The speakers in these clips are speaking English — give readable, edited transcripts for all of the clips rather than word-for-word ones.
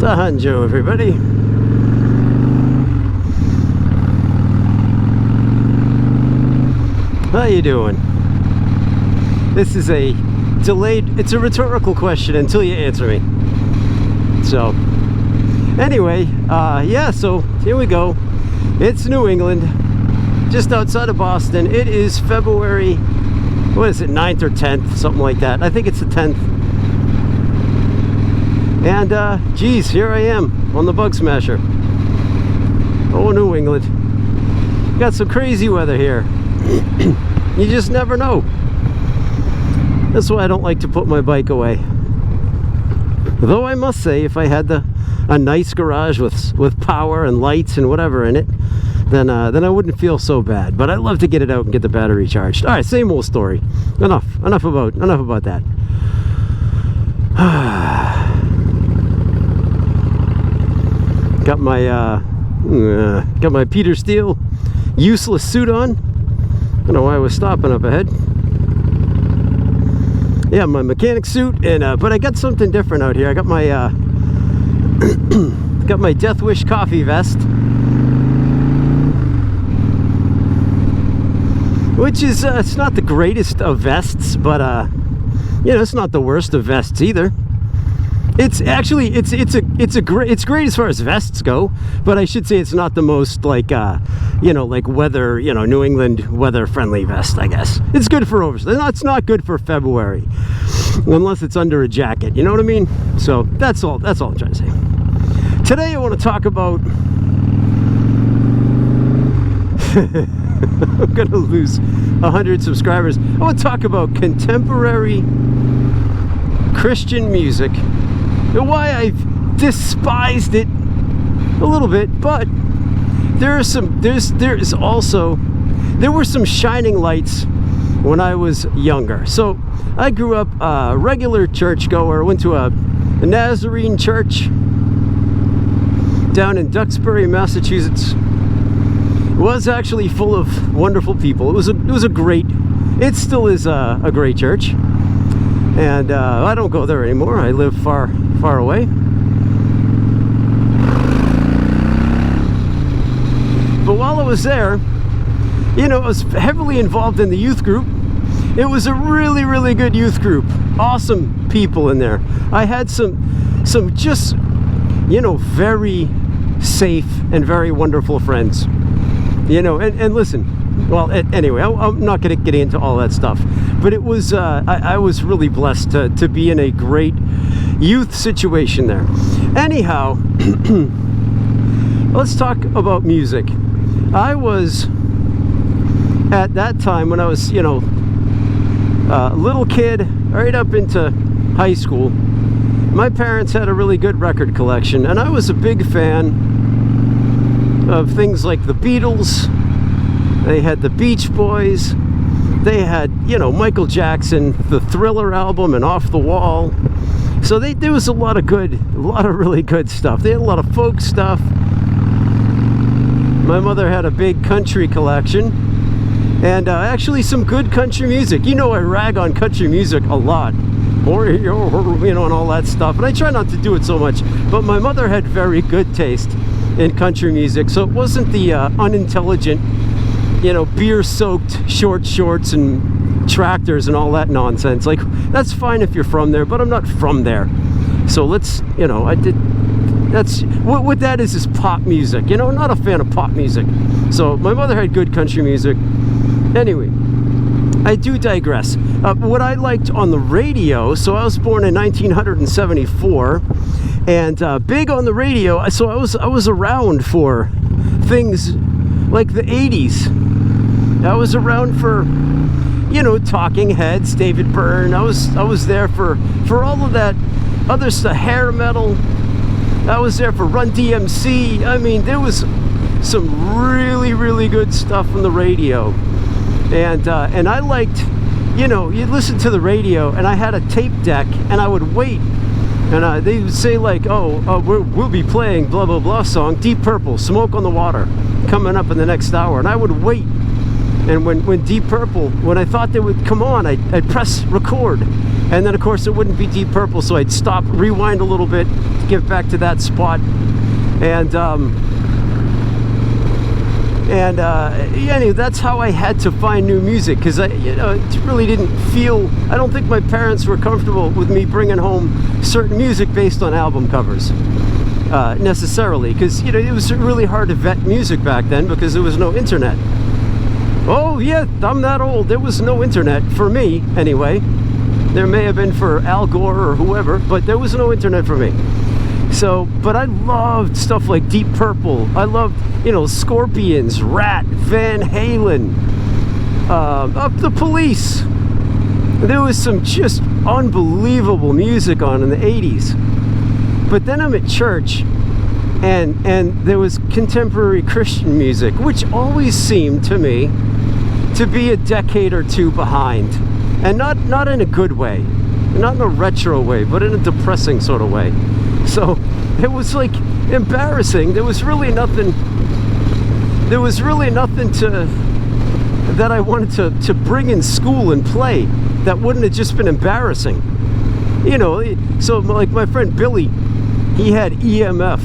Sahanjo, everybody. How you doing? This is a delayed, it's a rhetorical question until you answer me. So, anyway, yeah, so here we go. It's New England, just outside of Boston. It is February, what is it, 9th or 10th, something like that. I think it's the 10th. And, geez, here I am on the Bug Smasher. Oh, New England. Got some crazy weather here. You just never know. That's why I don't like to put my bike away. Though I must say, if I had a nice garage with power and lights and whatever in it, then I wouldn't feel so bad. But I'd love to get it out and get the battery charged. All right, same old story. Enough about that. Got my Peter Steele useless suit on. I don't know why I was stopping up ahead. Yeah, my mechanic suit, and but I got something different out here. I got my got my Death Wish coffee vest, which is it's not the greatest of vests, but you know, it's not the worst of vests either. It's actually it's great as far as vests go, but I should say it's not the most like you know, like weather, you know, New England weather friendly vest, I guess. It's good for oversize. It's not good for February unless it's under a jacket, you know what I mean? So that's all I'm trying to say. Today I want to talk about I'm gonna lose 100 subscribers. I want to talk about contemporary Christian music and why I've despised it a little bit, but there were some shining lights when I was younger. So I grew up a regular churchgoer. Went to a Nazarene church down in Duxbury, Massachusetts. It was actually full of wonderful people. It still is a great church. And I don't go there anymore. I live far away. But while I was there, you know, I was heavily involved in the youth group. It was a really, really good youth group. Awesome people in there. I had some just, you know, very safe and very wonderful friends. You know, and listen, well, anyway, I'm not going to get into all that stuff. But it was, I was really blessed to be in a great youth situation there. Anyhow, let's talk about music. I was, at that time when I was, you know, a little kid, right up into high school, my parents had a really good record collection, and I was a big fan of things like the Beatles. They had the Beach Boys. They had, you know, Michael Jackson, the Thriller album, and Off the Wall. So there was a lot of really good stuff. They had a lot of folk stuff. My mother had a big country collection, and actually some good country music. You know, I rag on country music a lot, or you know, and all that stuff. And I try not to do it so much. But my mother had very good taste in country music, so it wasn't the unintelligent, you know, beer-soaked short shorts and tractors and all that nonsense. Like, that's fine if you're from there, but I'm not from there. So let's, you know, that's what that is pop music. You know, I'm not a fan of pop music. So my mother had good country music. Anyway, I do digress. What I liked on the radio, so I was born in 1974, and big on the radio. So I was around for things like the 80s. I was around for, you know, Talking Heads, David Byrne. I was there for all of that other stuff, hair metal. I was there for Run DMC. I mean, there was some really, really good stuff on the radio, and I liked, you know, you listen to the radio, and I had a tape deck, and I would wait, and they would say like, we'll be playing blah blah blah song, Deep Purple, Smoke on the Water, coming up in the next hour, and I would wait. And when Deep Purple, when I thought they would come on, I'd press record. And then, of course, it wouldn't be Deep Purple, so I'd stop, rewind a little bit, get back to that spot. And anyway, that's how I had to find new music, because it really didn't feel, I don't think my parents were comfortable with me bringing home certain music based on album covers necessarily, because it was really hard to vet music back then because there was no internet. Oh yeah, I'm that old. There was no internet for me anyway. There may have been for Al Gore or whoever, but there was no internet for me. So, but I loved stuff like Deep Purple. I loved, Scorpions, Rat, Van Halen, The Police. There was some just unbelievable music on in the 80s. But then I'm at church, and there was contemporary Christian music, which always seemed to me to be a decade or two behind. And not in a good way, not in a retro way, but in a depressing sort of way. So it was like embarrassing. There was really nothing that I wanted to bring in school and play that wouldn't have just been embarrassing. So like my friend Billy, he had EMF.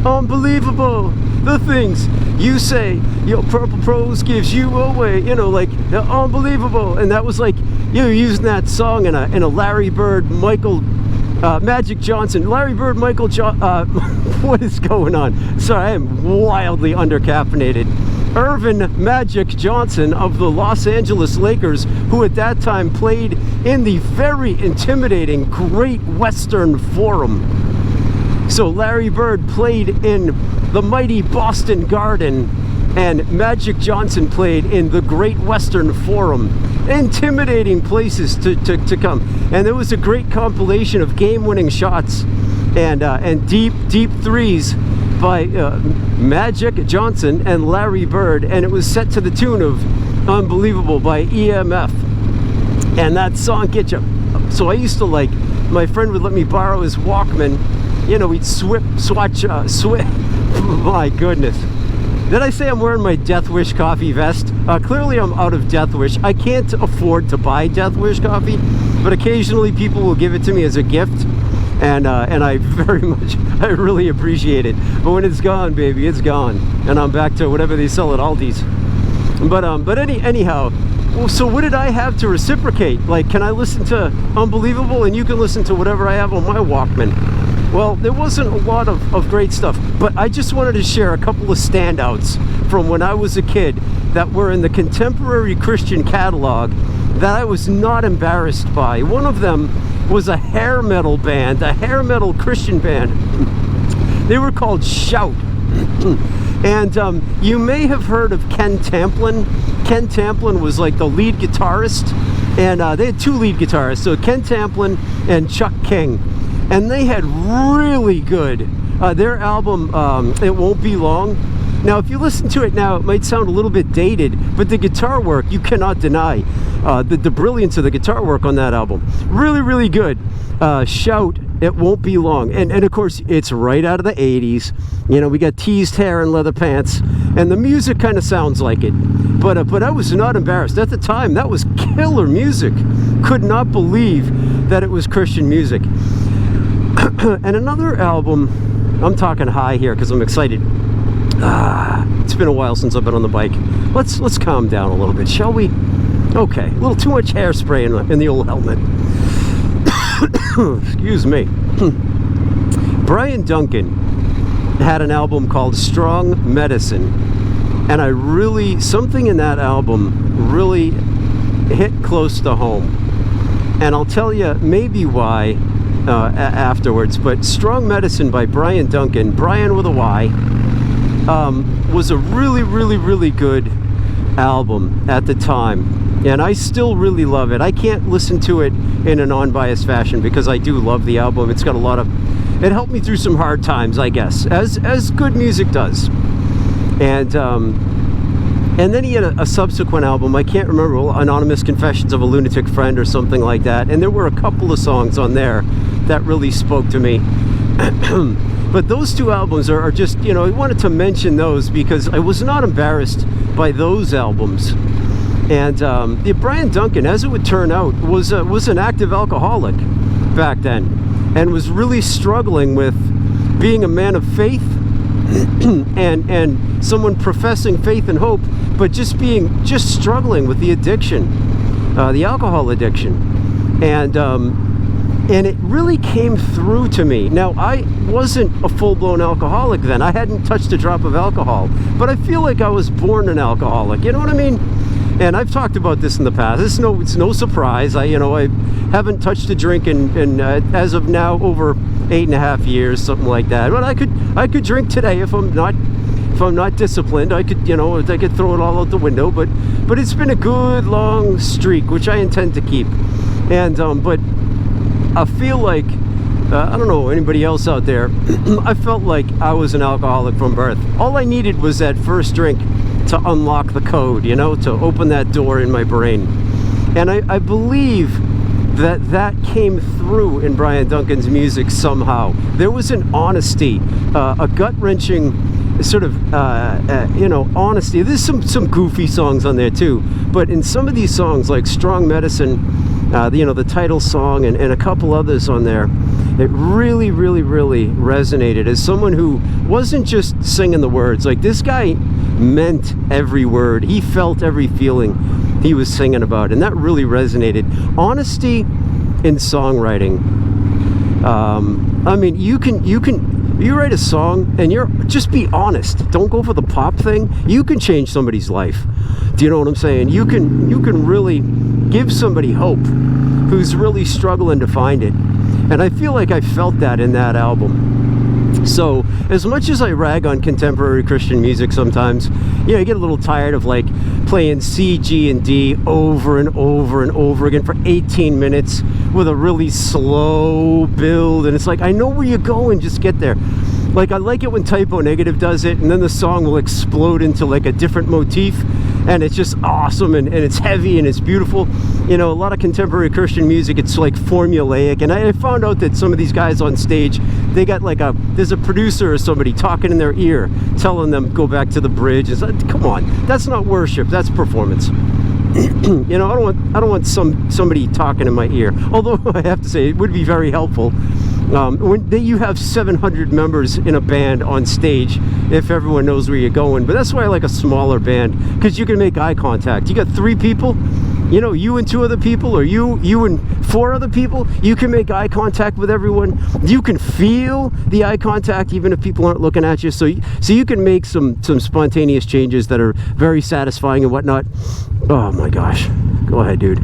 Unbelievable, the things you say, your Purple Prose gives you away, like unbelievable. And that was like, using that song in a Larry Bird, Magic Johnson, Larry Bird, Michael what is going on? Sorry, I am wildly undercaffeinated. Earvin Magic Johnson of the Los Angeles Lakers, who at that time played in the very intimidating Great Western Forum. So Larry Bird played in the mighty Boston Garden, and Magic Johnson played in the Great Western Forum. Intimidating places to come. And there was a great compilation of game-winning shots and deep threes by Magic Johnson and Larry Bird, and it was set to the tune of Unbelievable by EMF. And that song gets you. So I used to, like, my friend would let me borrow his Walkman. We'd swatch. My goodness. Did I say I'm wearing my Death Wish coffee vest? Clearly I'm out of Death Wish. I can't afford to buy Death Wish coffee, but occasionally people will give it to me as a gift, and I I really appreciate it. But when it's gone, baby, it's gone, and I'm back to whatever they sell at Aldi's. But anyhow, well, so what did I have to reciprocate? Like, can I listen to Unbelievable and you can listen to whatever I have on my Walkman? Well, there wasn't a lot of great stuff, but I just wanted to share a couple of standouts from when I was a kid that were in the contemporary Christian catalog that I was not embarrassed by. One of them was a hair metal band, a hair metal Christian band. They were called Shout. And you may have heard of Ken Tamplin. Ken Tamplin was like the lead guitarist, and they had two lead guitarists, so Ken Tamplin and Chuck King. And they had really good, their album, It Won't Be Long. Now, if you listen to it now, it might sound a little bit dated, but the guitar work, you cannot deny the brilliance of the guitar work on that album. Really, really good. Shout, It Won't Be Long. And of course, it's right out of the 80s. We got teased hair and leather pants, and the music kind of sounds like it. But I was not embarrassed. At the time, that was killer music. Could not believe that it was Christian music. And another album, I'm talking high here because I'm excited. It's been a while since I've been on the bike. Let's calm down a little bit, shall we? Okay, a little too much hairspray in the old helmet. Excuse me. Brian Duncan had an album called Strong Medicine, and something in that album really hit close to home. And I'll tell you maybe why afterwards, but Strong Medicine by Brian Duncan, Brian with a Y, was a really, really, really good album at the time, and I still really love it. I can't listen to it in a non-biased fashion because I do love the album. It's got it helped me through some hard times, I guess, as good music does. And then he had a subsequent album, I can't remember, Anonymous Confessions of a Lunatic Friend or something like that, and there were a couple of songs on there that really spoke to me. But those two albums are just, I wanted to mention those because I was not embarrassed by those albums. And Brian Duncan, as it would turn out, was an active alcoholic back then, and was really struggling with being a man of faith and someone professing faith and hope, but just struggling with the addiction, the alcohol addiction, and it really came through to me. Now, I wasn't a full-blown alcoholic then. I hadn't touched a drop of alcohol, but I feel like I was born an alcoholic. You know what I mean? And I've talked about this in the past. It's no surprise. I haven't touched a drink in as of now over 8.5 years, something like that. But I could drink today if I'm not disciplined. I could throw it all out the window. But it's been a good long streak, which I intend to keep. And but I feel like I don't know anybody else out there. I felt like I was an alcoholic from birth. All I needed was that first drink to unlock the code, to open that door in my brain. And I believe that came through in Brian Duncan's music somehow. There was an honesty, a gut-wrenching sort of, honesty. There's some goofy songs on there too, but in some of these songs, like Strong Medicine, the title song, and a couple others on there, it really, really, really resonated as someone who wasn't just singing the words. Like, this guy meant every word. He felt every feeling he was singing about, and that really resonated. Honesty in songwriting. I mean, you write a song and just be honest. Don't go for the pop thing. You can change somebody's life. Do you know what I'm saying? You can really give somebody hope who's really struggling to find it. And I feel like I felt that in that album. So, as much as I rag on contemporary Christian music sometimes, I get a little tired of like playing C, G, and D over and over and over again for 18 minutes with a really slow build. And it's like, I know where you're going, just get there. Like, I like it when Typo Negative does it, and then the song will explode into like a different motif, and it's just awesome, and it's heavy, and it's beautiful. A lot of contemporary Christian music, it's like formulaic, and I found out that some of these guys on stage, they got like there's a producer or somebody talking in their ear, telling them go back to the bridge. It's like, come on, that's not worship, that's performance. I don't want somebody talking in my ear. Although I have to say, it would be very helpful when you have 700 members in a band on stage, if everyone knows where you're going. But that's why I like a smaller band, because you can make eye contact. You got 3 people, you and 2 other people, or you and 4 other people, you can make eye contact with everyone. You can feel the eye contact even if people aren't looking at you. So you can make some spontaneous changes that are very satisfying and whatnot. Oh my gosh. Go ahead, dude.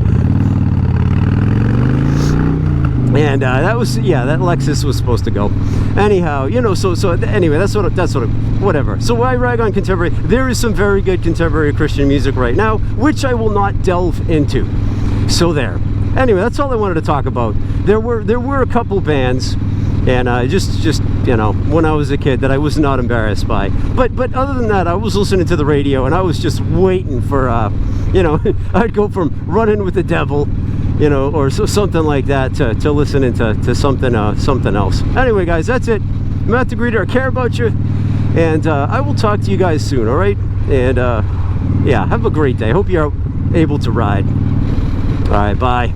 And that Lexus was supposed to go. Anyhow, so anyway, that's whatever. So why rag on contemporary? There is some very good contemporary Christian music right now, which I will not delve into. So there. Anyway, that's all I wanted to talk about. There were a couple bands, and just when I was a kid, that I was not embarrassed by. But other than that, I was listening to the radio, and I was just waiting for I'd go from Running with the Devil, or something like that, to listening to something else. Anyway, guys, that's it. Matt the Greeter, I care about you, and I will talk to you guys soon, all right? And have a great day. Hope you're able to ride. All right, bye.